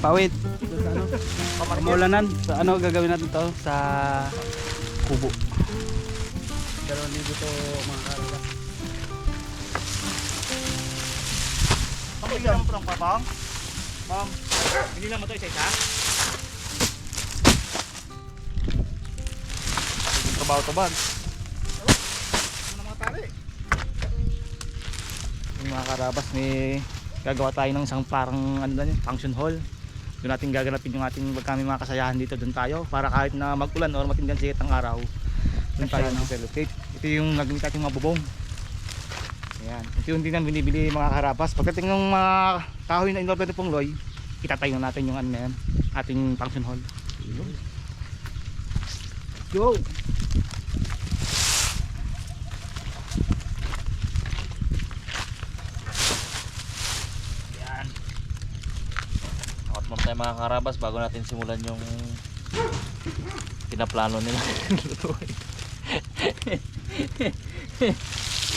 pawid. Maulanan. Sa ano gagawin natin to? Sa kubo. 2,000 to mga karabas. Pang prang papang. Ma'am, hindi lang mo to isa-isa. Trabaho-tubag. Ano mga tali? Yung mga karabas, may gagawa tayo ng isang parang ano na yun, function hall. Doon natin gaganapin yung ating kami mga kasayahan dito. Doon tayo para kahit na mag-ulan or matindang sikat ng araw, doon tayo mag-relocate. Ito yung nagamit natin mga bubong. Ayan, ito yung din ang binibili mga karabas. Pagdating ng mga kahoy na inorder ni Pongloy, itatayo natin yung ano na yan, ating function hall. Go! Takot mo tayo mga karabas bago natin simulan yung pinaplano nila.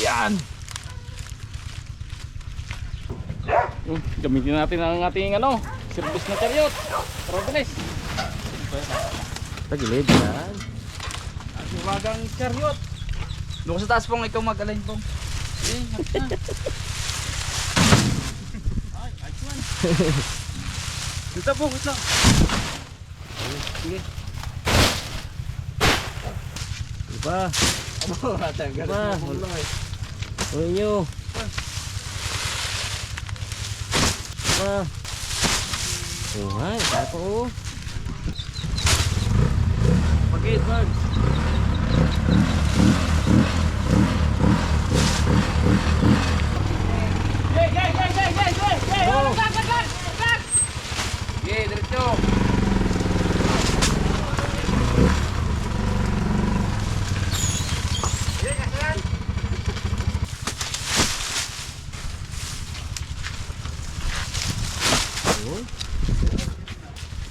Yan! Gamitin natin ang ating ano, service na chariot. Progress. Tagilid yan. Ang iwagang chariot. Doon sa taas pong ikaw mag-align pong. Ay, ayos man. Dito po, wait lang. Sige. Diba? Abo, matanggal. Diba? Uy nyo. Diba? Uhay, kaya po oh. Pagkit, man. Okay, diretso.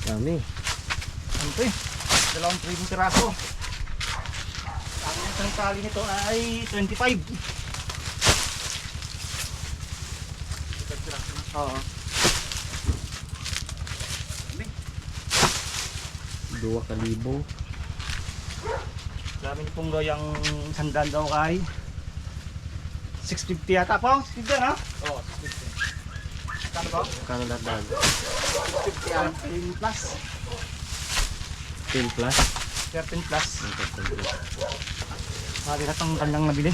Dami. Ano to eh? 2 piraso. Ang isang tali nito ay 25. Oo. 2,000. Sabi ni Pongloy ang sandal daw kay 650 yata po. 650 na? Oo, 650. Kano ba? Kano dagdag? 650 yan. 10 plus. 10 plus. 13 plus. Mali na itong kanilang nabili.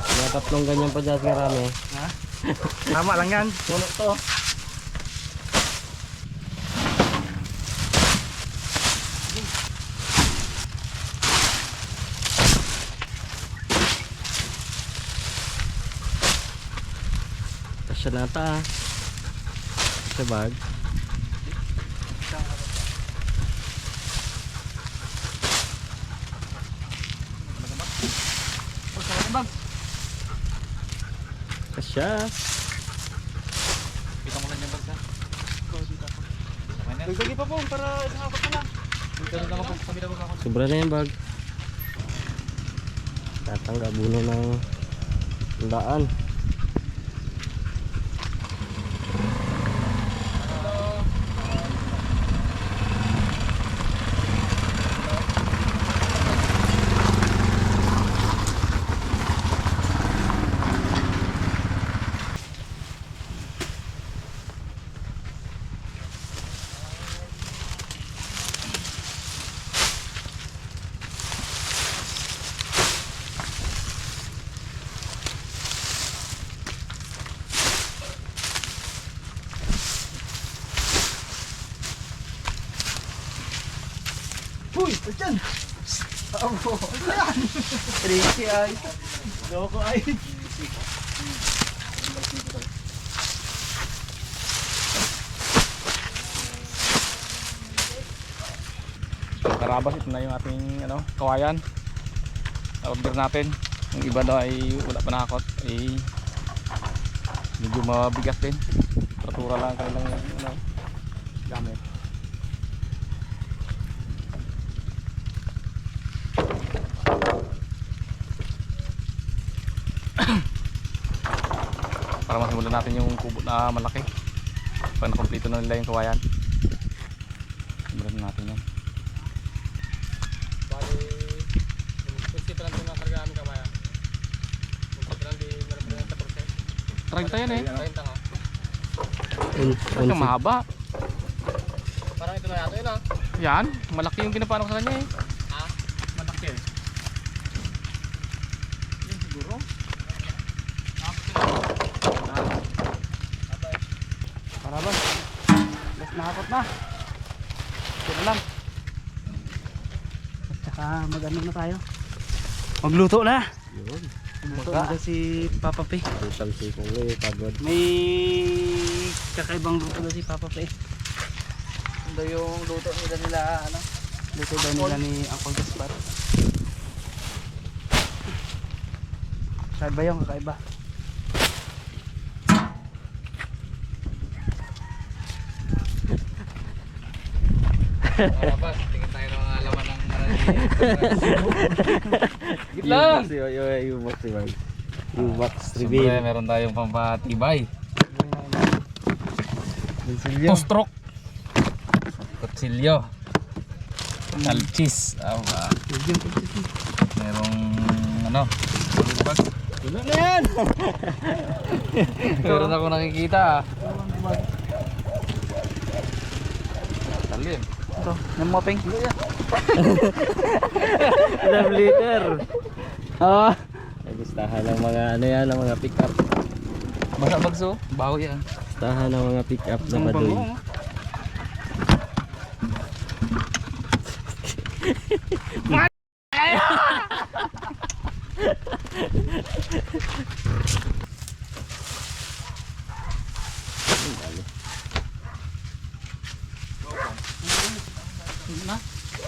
Mga 3 ganyan pa dyan karami. Ha? Tama lang yan. Puno to. Kasya na ata ah. Sa bag. O, sa mga bag. Kasya. Kita mo lang yung bagsa. Dagdagi pa po para isang apat na lang. Dito na naman po kami na ako. Sobra na yung bag. Tatangga buno ng daan. Uy! Diyan! Abo! Yan! Tricky ay! Loko ay! Karabas, ito na yung ating ano, kawayan. Na-order natin. Yung iba daw ay wala pa nakakot. Ay medyo mabigat din. Tratura lang kanilang ano, gamit. para masimulan natin yung kubo na malaki pag nakompleto na nila yung kawayan. Simulan natin yan. Bali, kunti pa lang ito nga karga namin kamaya. Kunti pa lang di malapit na 10%. 30 yan eh. 30 nga. Ito mahaba. Parang ito na yata yun ah. Yan, malaki yung pinapano ko sa kanya eh. Ha? Malaki eh. Yun siguro. Karabas. Last na hakot na. Ito na lang. At saka mag-ano na tayo. Magluto na. Yun. Magluto na si Papa P. Total si Pungloy, pagod. May kakaibang luto daw si Papa P. Ito yung luto nila ano. Luto daw nila ni Uncle Gaspar. Kakaiba yung kakaiba. Karabas, tingin tayo ng mga laman ng Git lang! Yung box si Mark. Yung box Siyempre, reveal. meron tayong pampatibay. Bensilyo. Postrok. Kutsilyo. Salchis. Merong ano. Bag. Wala na yan! Meron ako nakikita ah. Talim. Ito, yung moping. Ilang liter. Oo. Gustahan ng mga ano yan, ng mga pick up. Basa bagso. Baho yan. Gustahan ng mga pick up na Ang baduy. bango.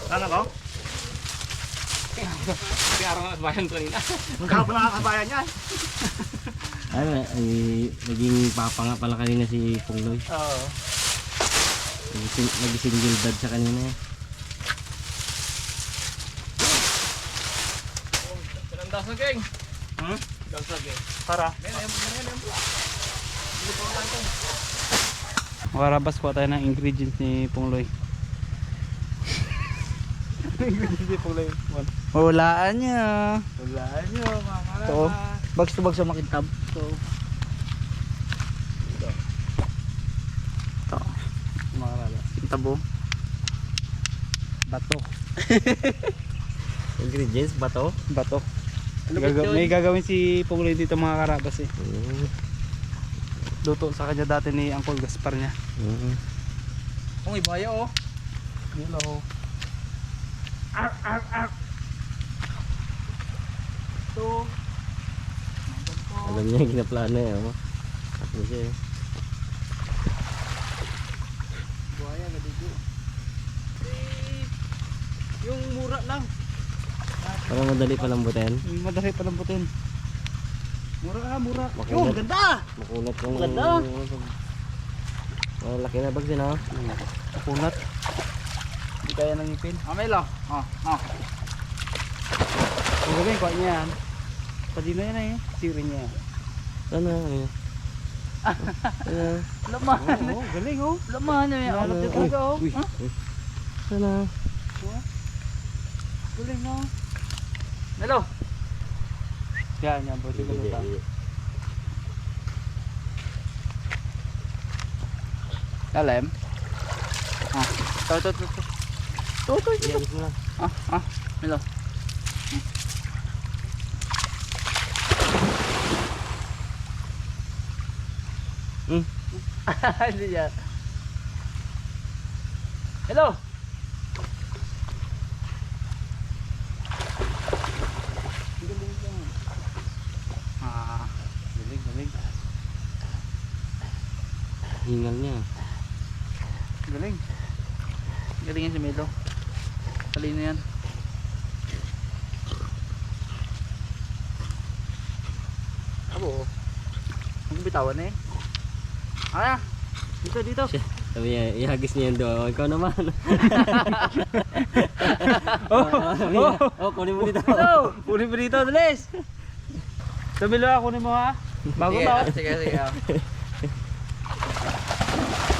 Ano ko? Kaya araw nga bayan kanina. Magkakapo na kabayan yan. Ano, ay, naging papa nga pala kanina si Pungloy. Oo. Nag-single dad siya kanina eh. Ilang daw sa geng. Hmm? Daw sa geng. Para. Makarabas po tayo ng ingredients ni Pungloy. Hulaan niya. Hulaan nyo mga karabas. Ito. Bags to bags sa makintab. So. Ito. Mga karabas. Tabo. Bato. Ingredients ba to? Bato. May gagawin si Pungloy dito mga karabas eh. Luto sa kanya dati ni Uncle Gaspar niya. Kung ibaya oh. Hello. Ito. Alam niya yung ginaplano eh. Oh. Ano siya eh. Buhaya na dito. Yung mura lang. Parang madali palang butin. Madali pa lambutin. Mura ka, mura. Makulat. Yung ganda! Makulat yung... Maganda. Malaki na bags yun ah. Makunat. Hindi kaya ng ipin. Amay lang. Kung gawin, kuha niya yan. Padino yan eh. Siri niya. Sana ano yun? Laman. Oo, galing oh. Laman niya yan. Alat niya talaga oh. Uy. Sana. Galing oh. Hello. Yan, yan. Pwede ko luta. Alam? Ito. Yan mo lang. Hello. Hindi yan. Hello. Galing. Hingal niya. Galing. Galing yan si Melo. Talino yan. Abo. Ang bitawan eh. Dito. Sabi niya, ihagis niya yung doon. Ikaw naman. Oh, kunin mo dito. Hello! Kunin mo dito, dalis! Sabi lang, kunin mo ha. Bago ba? Sige, sige.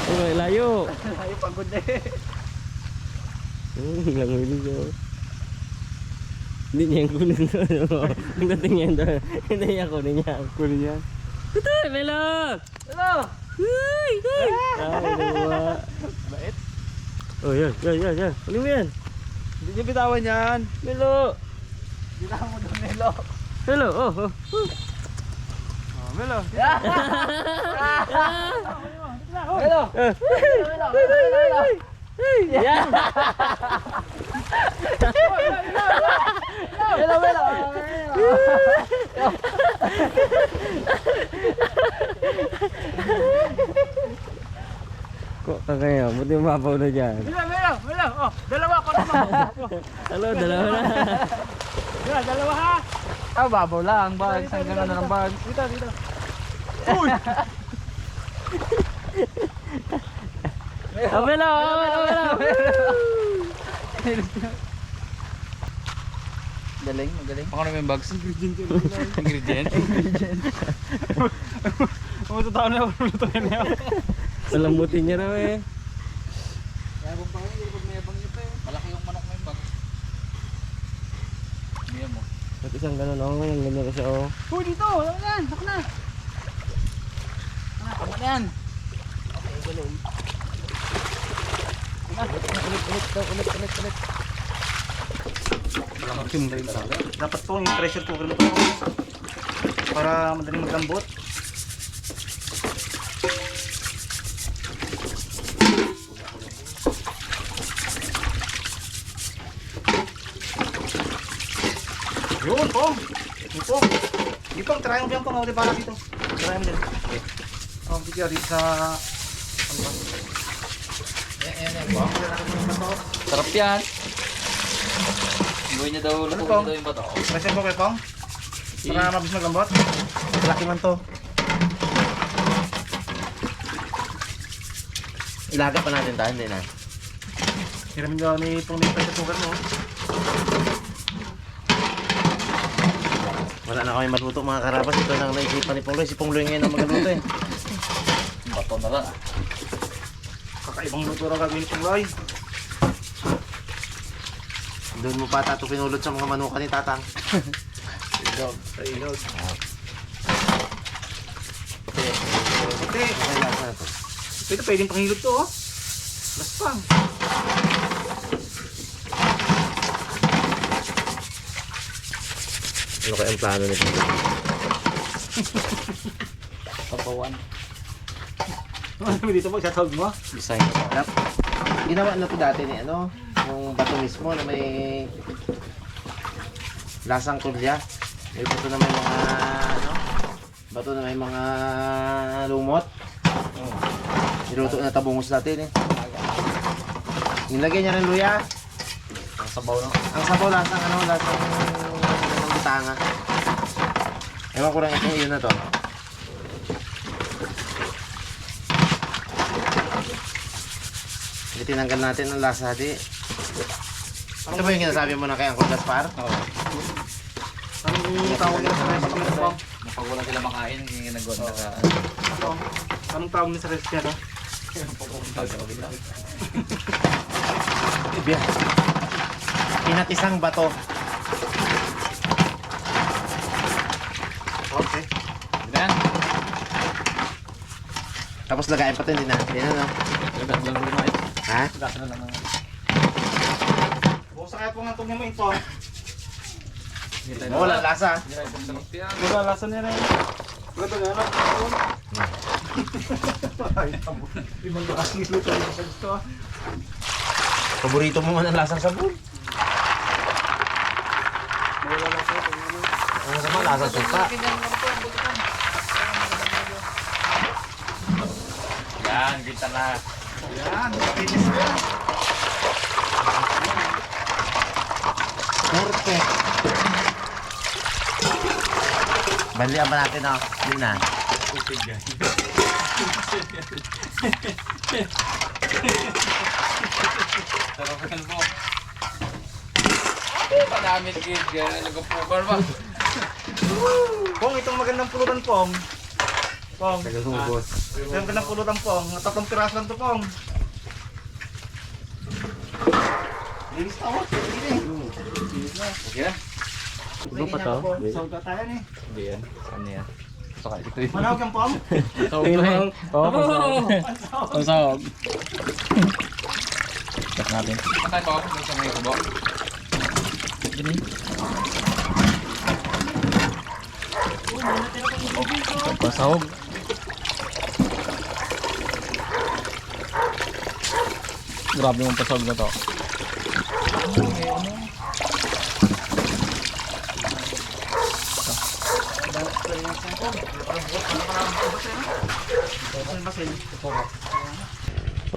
Oh, layo. Ay, pagod na eh. Langoy ko. Hindi niya yung kunin doon. Pagdating niya doon. Hindi niya kunin niya. Kunin yan. Tuto, Melo! Hello! Uy! Uy! Ay, nawa. Bait. Oh, yan. Kunin mo yan. Hindi niyo bitawan yan. Melo! Bitawan mo doon, Melo. Melo, oh. Oh, Melo. Melo! Melo. Yan! Melo. Kok kayo, buti mababaw na dyan. Melo. Oh, dalawa ko naman. Halo, dalawa na. Dalawa ha. Ah, babaw lang. Bag. Saan gano'n na ng bag? Dito. Uy! Oh, Melo! Magaling. Baka naman yung bags. Ingredient. Umuto tao na luto niya. Palambutin niya raw eh. Yabang pa ngayon, pag mayabang niyo pa eh. Malaki yung manok mo yung bag. Hindi mo. At isang ganun, oh. Yung ganyan kasi, oh. Uy, dito! Ako na! Tama na yan! Ulit. Dapat po yung pressure cooker na to para madaling maglambot. Yun, Pong! Yun, Pong! Di Pong, try mo yan, Pong. Di para dito. Try mo din. Oh, dito dito sa... Ano ba? Sarap yan! Gawin niya daw, Ano, lutuin Pong? daw yung bato. Pressure cooker, Pong. Para mabilis maglambot. Laki man to. Ilaga pa natin tayo, hindi na. Hiramin daw ni Pong yung pressure cooker mo. Wala na kami maluto mga karabas. Ito na ang naisipan ni Pongloy. Si Pongloy ngayon ang magaluto eh. Bato na lang. Kakaibang luto raw gagawin ni Pongloy. Doon mo pa tato pinulot sa mga manuka ni Tatang. Ilog. Sa ilog. Okay. Puti. Okay, lasa na to. Ito pwedeng panghilot to, oh. Laspang. Ano kaya ang plano nito? Papawan. Ano dito mo? Shoutout mo? Design. Ginawa na to dati ni ano, yung bato mismo na may lasang tulya. May bato na may mga ano, bato na may mga lumot. Niluto na tabungos natin eh. Nilagay niya ng luya. Ang sabaw no? Ang sabaw lasang ano, lasang bitanga. Ewan ko lang ito, yun na to. Hindi tinanggal natin ang lasa, di. Ito ba yung kinasabi mo na kay Uncle Gaspar? Oo. Anong tawag nila sa recipe nito, Pong? Kapag wala sila makain, yung ginagawa na sa... Anong tawag nila sa recipe ano? Ibya. Pinatisang bato. Okay. Yan. Tapos lagayin pa ito, hindi na. Hindi na, no? Lagas lang lima ito. Ha? Lagas na lang. Bukas kaya po nga itong mo ito. Wala lasa. Sarap yan. Wala lasa niya na yun. Wala na ano? Ay, tamo. Ibang lakas ng luto nito sa gusto ah. Paborito mo man ang lasang sabon. Wala lasa ito. Ano sabon? Lasang suka. Yan, kita na. Yan, finish ko yan. Perfect. Balian pa natin oh. Yun na. Sarap yan po. Padamit kid, gano'n nagpugar ba? Pong, itong magandang pulutan, Pong. Pong. Taga-hubos. Itong magandang pulutan, Pong. 3 piraso lang to, Pong. Linis na ako. Okay na? Iba pa to? Sawag ka tayo eh. Hindi yan. Ano yan? Saka ito yun. Manawag yung Pong. Oo, ang sahog. Tapos natin. Patay pa ako sa mga kubo. Pasahog. Grabe yung pasahog na to.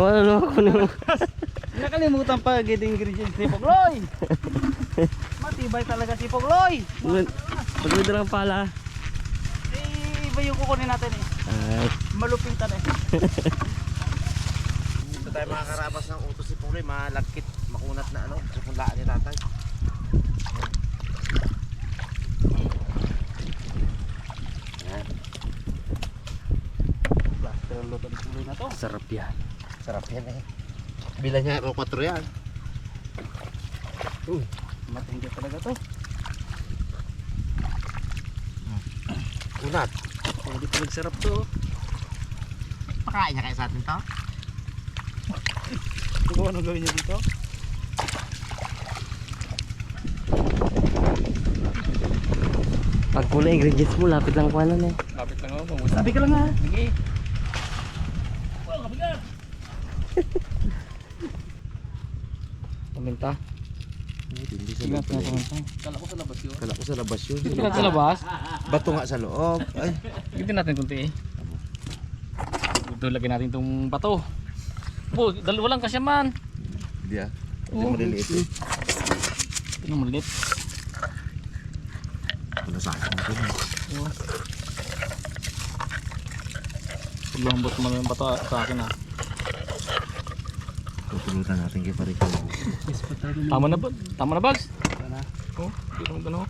Ano ako nung Nakalimutan pa gid ingredients ni Pogloy. Matibay talaga si Pogloy. pagod lang pala. Iba yung kukunin natin eh. Ay, Malupitan eh. Dito tayo mga karabas ng utos si Pungloy, malagkit, makunat na ano, supunlaan ni tatay. Ayan. Plaster ang luto ng Pogloy na to. sarap yan. Sarap yan eh. Bila niya, 4 yan. Matindi talaga to. Kunat. Pwede pa nagsarap to. Pakain niya kayo sa atin to? Kung ano gawin niya dito? Pag pula ingredients mo, lapit lang ko ano eh. Lapit lang ako. Sabi ka lang ha. Sige. Paminta. Hindi sa Ingat loob na pala. paminta. Kala ko sa labas yun. Kala ko sa labas yun. Tingnan sa labas. Bato nga sa loob. Ay, Gitin natin kunti eh. Ito lagyan natin itong bato. Po, dalawa lang kasi man. hindi ah. Hindi maliliit eh. Ito na maliit. Wala sa akin ito na. Lambot mo yung bato sa akin ha. Tutulutan natin kay Pariko. Tama na ba? Tama na bags? Oh, hindi naman gano'n.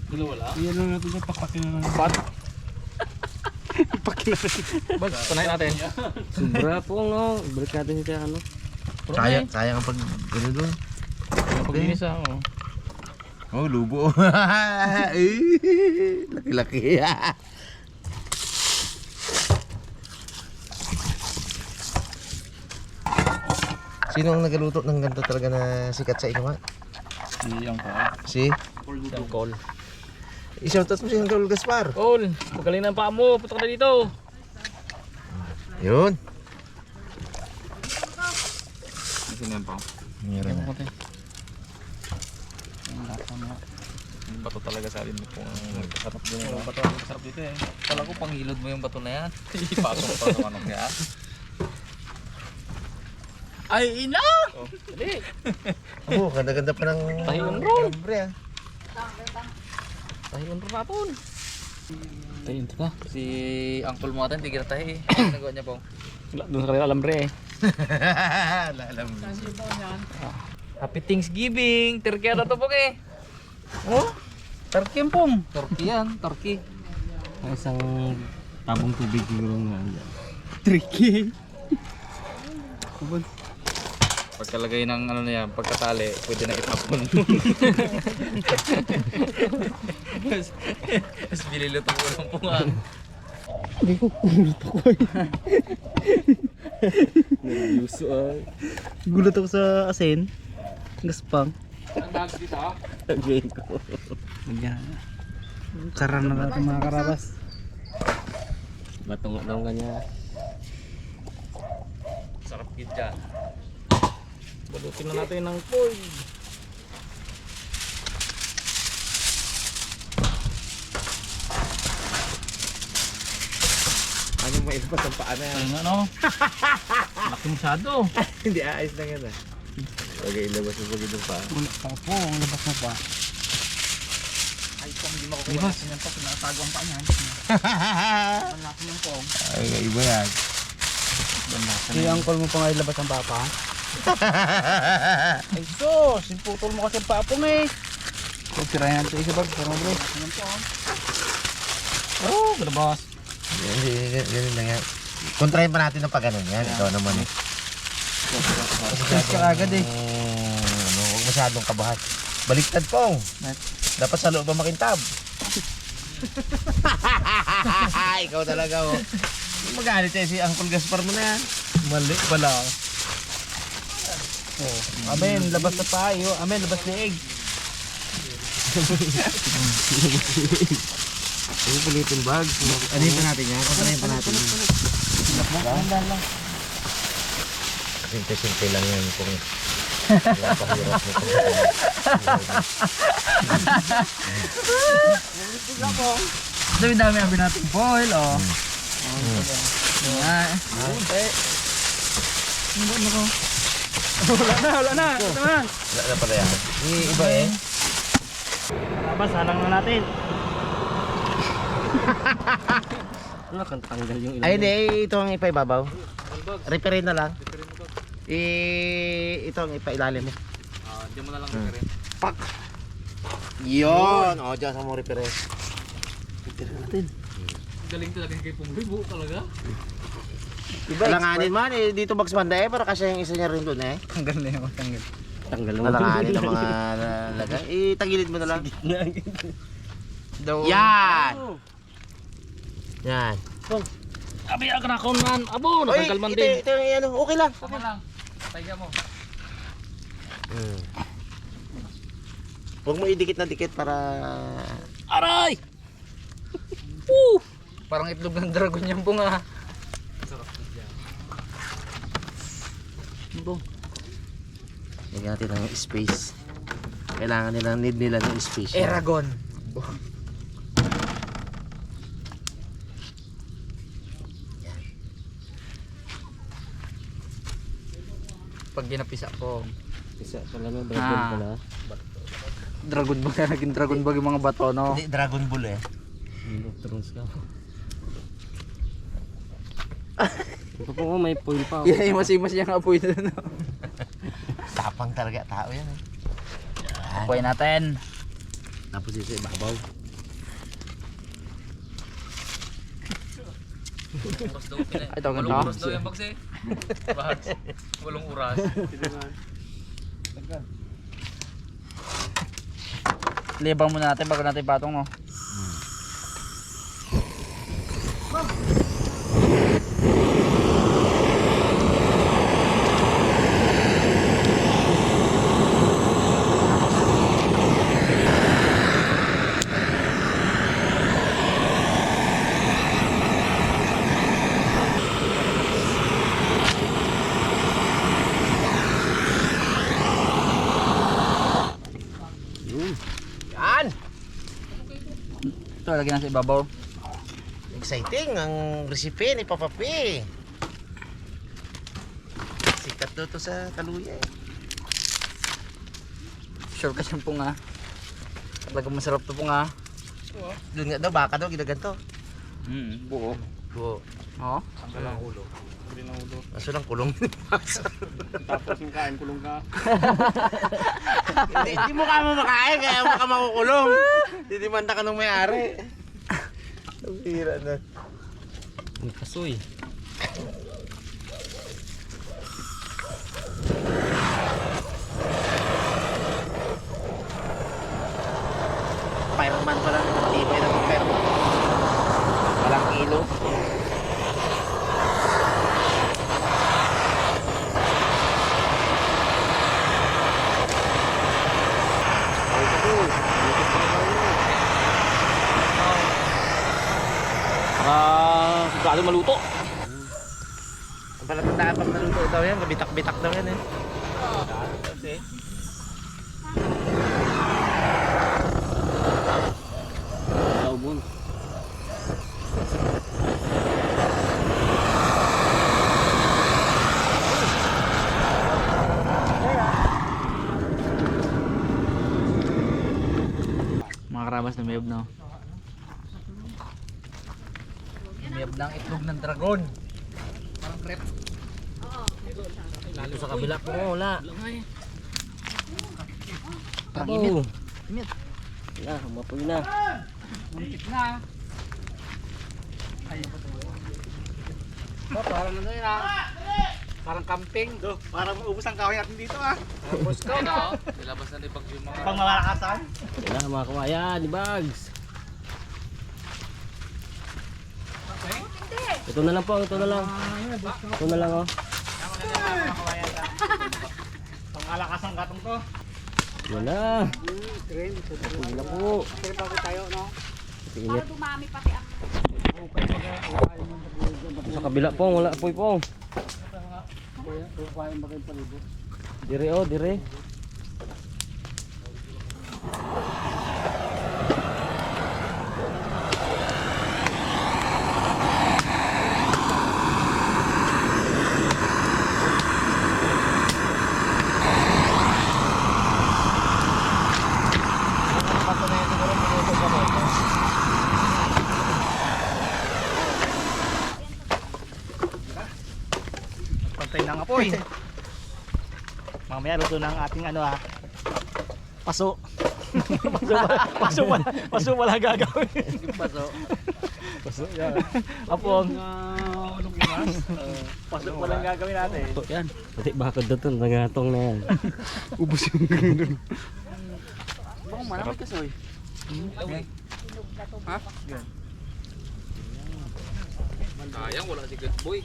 Dalawa lang? Iyan lang natin yung pakpakin na lang. Pat? Pakpakin na lang. Bags, panayin natin. Sobra po no. Balik natin siya ano. Sayang ang pag ano doon. Yung paglinis ha. Oh. Oh, lubo. Laki-laki. Sino ang nagaluto ng ganito talaga na sikat sa inyo nga? Yung Si? call. I-shoutout mo si Uncle Gaspar. Call, magaling na ang paa mo. Putok na dito. Yun. Sino yung paa? Meron na. Yung bato talaga sa atin po ang nagkasarap din. Yung bato ang nagkasarap dito eh. Kala ko panghilod mo yung bato na yan. Ipasok pa sa manok yan. Ay, ina! Oh, dali. Oo, ganda-ganda pa ng... Tahi on roll. Libre ah. Tahi on roll napon. Tahi ito ka. Si uncle mo natin, tigil tahi. Ano nagawa niya po? Doon sa kanila alambre eh. Alam mo. Happy Thanksgiving! Turkey na to po eh. Oh? Turkey yan pong. Turkey yan, turkey. Ang isang tabong tubig siguro nga dyan. Tricky. Pagkalagay ng ano na yan, pagkatali, pwede na itapon. Mas bililuto ko ng pungan. Hindi ko gulat ako eh. Nervyuso ay. Gulat ako sa asin. Gaspang. Ang bags dito ha? Tagay ko. Yan. Saran na natin mga karabas. Batong nga daw kanya. Sarap kid dyan. Balutin na natin ng foil. Ano mo ilabas ang paa na yan? Ayun ano? Laki masyado. Hindi, ayos lang yan ah. Okay, ilabas mo pag itong paa. Wala pa po, ang labas mo pa. Ay, kung hindi makukuha natin yan pa, pinatago ang paa niyan. Malaki yung pong. Ay, iba yan. Si uncle mo pa nga ilabas ang papa? Ay sus, putol mo kasi ang papong eh. sirayan natin isa bag. Pero bro. Oh, galabas. Ganun lang yan. Kontrahin pa natin ng pag-ganun yan. Ikaw naman eh. Stress ka agad eh. Ano, huwag masyadong kabahat. Baliktad po. Dapat sa loob ang makintab. Ikaw talaga oh. Magalit eh si Uncle Gaspar mo na yan. Mali pala. Oh. Amen, labas na tayo. Amen, labas na egg. Ano pulitin bag? Ano pa natin yan? Ano pa natin yan? Simple-simple lang yan kung yung pahirap mo kung Dami-dami ang nating foil, oh. Nga. Wala na. Ito na. wala na pala yan. Yung iba eh. Labas, halang na natin. Ano kang tanggal yung Ay hindi, ito ang ipaibabaw. Referin na lang. Ito ang ipailalim mo. Diyan mo na lang rin. Pak! Yun! O, dyan sa mo referin. Galing talaga kay Pungribo talaga. Langanin man eh, dito Bags Banda eh, para kasi yung isa niya rin doon eh. Tanggal na yung tanggal. tanggal mo. Langanin ng mga lagay. Itagilid mo na lang. Daw. Yan! Yan. Abi ang kanakon man. Abo, natanggal man din. Ito yung ano, okay lang. Tama lang. Tayga mo. Huwag mo idikit na dikit para... Aray! Parang itlog ng dragon yung bunga. Lagyan natin ng space. Kailangan nila, need nila ng space. Eragon. Pag ginapisa ko, Isa talaga, dragon pala. dragon bag na naging dragon bag yung mga bato, no? Hindi, Dragon Ball eh. Thrones ka. Ito po may foil pa. Yan yung masimas yung apoy na, no? Tapang talaga tao yan eh. Yan. Apoy natin. Tapos ito ibabaw. Ay, tawag ganito. Oras daw yung box eh. Bags. Walong oras. Libang muna natin bago natin patong, no? Yan! Ito, lagyan na sa ibabaw. Exciting ang recipe ni Papa P. Sikat daw to sa Kaluya eh. Sure ka siyang punga. Talagang masarap to punga. Doon nga daw, baka daw, ginaganto. Buo. Oo. Oo. Tanggal ang ulo. Hindi na ulo. Aso lang kulong. Tapos yung kain, kulong ka. Hindi mo ka mamakain, kaya mo ka makukulong. Didimanda ka nung may-ari. Ang hira na. May kasoy. Fireman pala, matibay na ng fireman. Walang kilo. Sigado maluto. Ang palatandaan pag naluto daw yan, bitak-bitak daw yan eh. Saubon. Mga karabas na mayab na. Mayab ng itlog ng dragon. Parang crepe. Dito sa kabila po, wala. Parang imit. Na, umapoy na. Muntik na. Parang ano yun Parang camping. Parang maubos ang kahoy natin dito ah. Tapos ko no? Nilabas na ni Bags yung mga... Pang malakasan. Yan na mga kawayan, di bags. Ito na lang po, ito na lang. Ito na lang oh. Pang malakasan katong to. Yan na. Uy na po. Pero bago tayo no? Init. Dumami pati ang Sa kabila po, wala po po. Dire oh, dire. Pantay ng apoy. Mamaya luto ng ating ano ah. Paso. Paso wala gagawin. Paso. Paso yan. Apong. Paso walang gagawin natin. Ito yan. Pati bakod na ito, nangatong na yan. Ubus yung gano'n. Bang manamay ka soy. Ha? Sayang wala si Good Boy.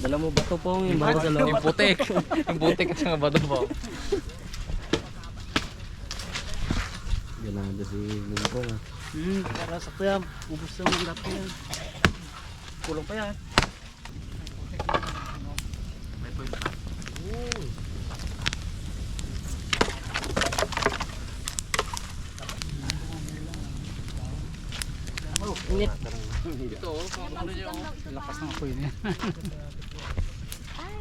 Dala mo bato po yung bago sa loob. Yung putik. Yung putik at saka bato po. Ganado si Bumbong ah. Para sakto yan. Ubus yung hirap yan. Kulong pa yan. Init. Ito, ano niyo? Lakas ng apoy na yan.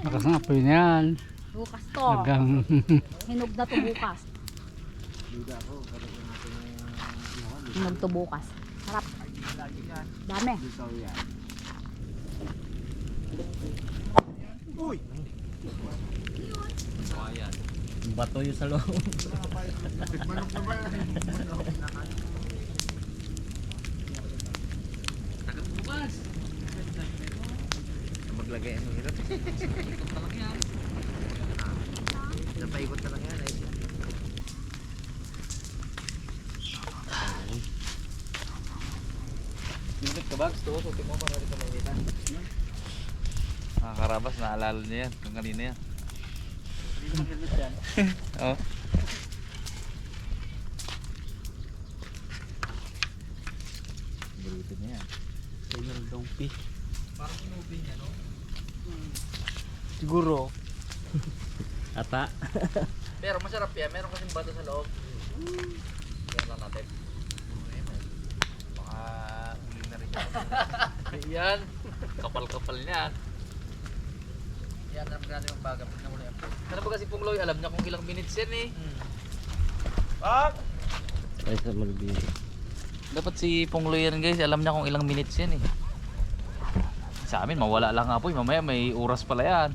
Lakas ng apoy na yan. bukas to. Hanggang Hinog na to bukas. Hinog to bukas. Sarap. Dami. Ayan. Bato yung sa loob. Tagat bukas. Maglagay ang hirap. Ikot na lang yan. Napaikot na lang yan. Bimbit ka Bags, to. Suti mo para dito makikita. Karabas, naalala niya yan. Kung kanina yan. Oo. Bruto niya yan. Parang inubi niya, no? Siguro. Ata. Pero masarap yan. Meron kasing bato sa loob. Yan lang natin. Baka huli na rin yan. Yan. Kapal-kapal niyan. Yan, alam natin yung baga. Pag namula yan po. Ano ba kasi Pungloy? Alam niya kung ilang minutes yan eh. Ay sa malubing. Dapat si Pungloy yan guys. Alam niya kung ilang minutes yan eh. Sa amin, mawala lang nga po. Mamaya may oras pala yan.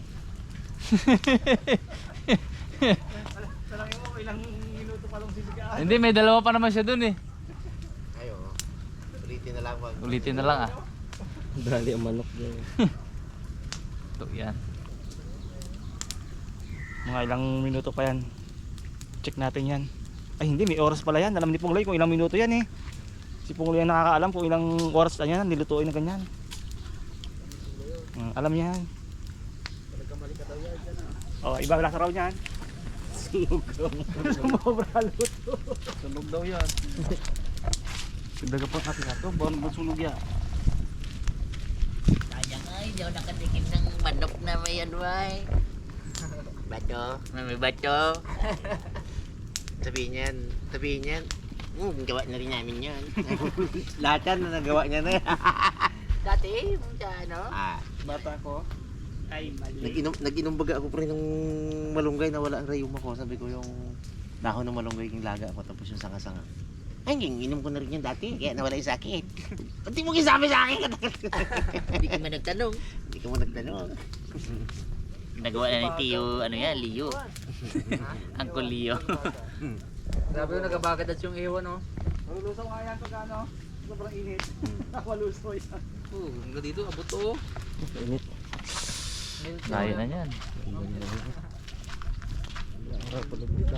Talangin mo ilang minuto pa lang sisigaan. Hindi, may dalawa pa naman siya dun eh. Ayo. Ulitin na lang. Ulitin na lang ah. Dali ang manok dyan. Ito yan. Mga ilang minuto pa yan. Check natin yan. Ay hindi, may oras pala yan. Alam ni Pungloy kung ilang minuto yan eh. Si Pungloy ang nakakaalam kung ilang oras na yan. Nilutuin na ganyan. Alam niya yan. Oh, iba lang sa raw niyan. Sumobra luto. Sunog daw yan. Daga po natin ito. Bawang sunog yan. Sayang ay, di ako nakatikim ng manok na may ano ay. Bato, may bato. Sabihin yan. Gawa na rin namin yan. Lahat yan na nagawa niya na. Dati, sa ano? Bata ko. Ay, mali. Nag-inom baga ako pre ng malunggay na wala ang rayuma ko. Sabi ko yung dahon ng malunggay yung laga ako tapos yung sanga-sanga. Ay, inom ko na rin yan dati kaya nawala yung sakit. Hindi mo gisabi sa akin. Hindi ko man nagtanong. Hindi ka mo nagtanong. Nagawa na ni Tio, ano yan, Leo. Ang kuliyo. Grabe yung nagabagad at yung iwan, oh. Malulusaw nga yan pag ano, sobrang init. Malusaw yan. Oh, hanggang dito, abot to. Oh. Init. Kaya na yan. Araw pala dito.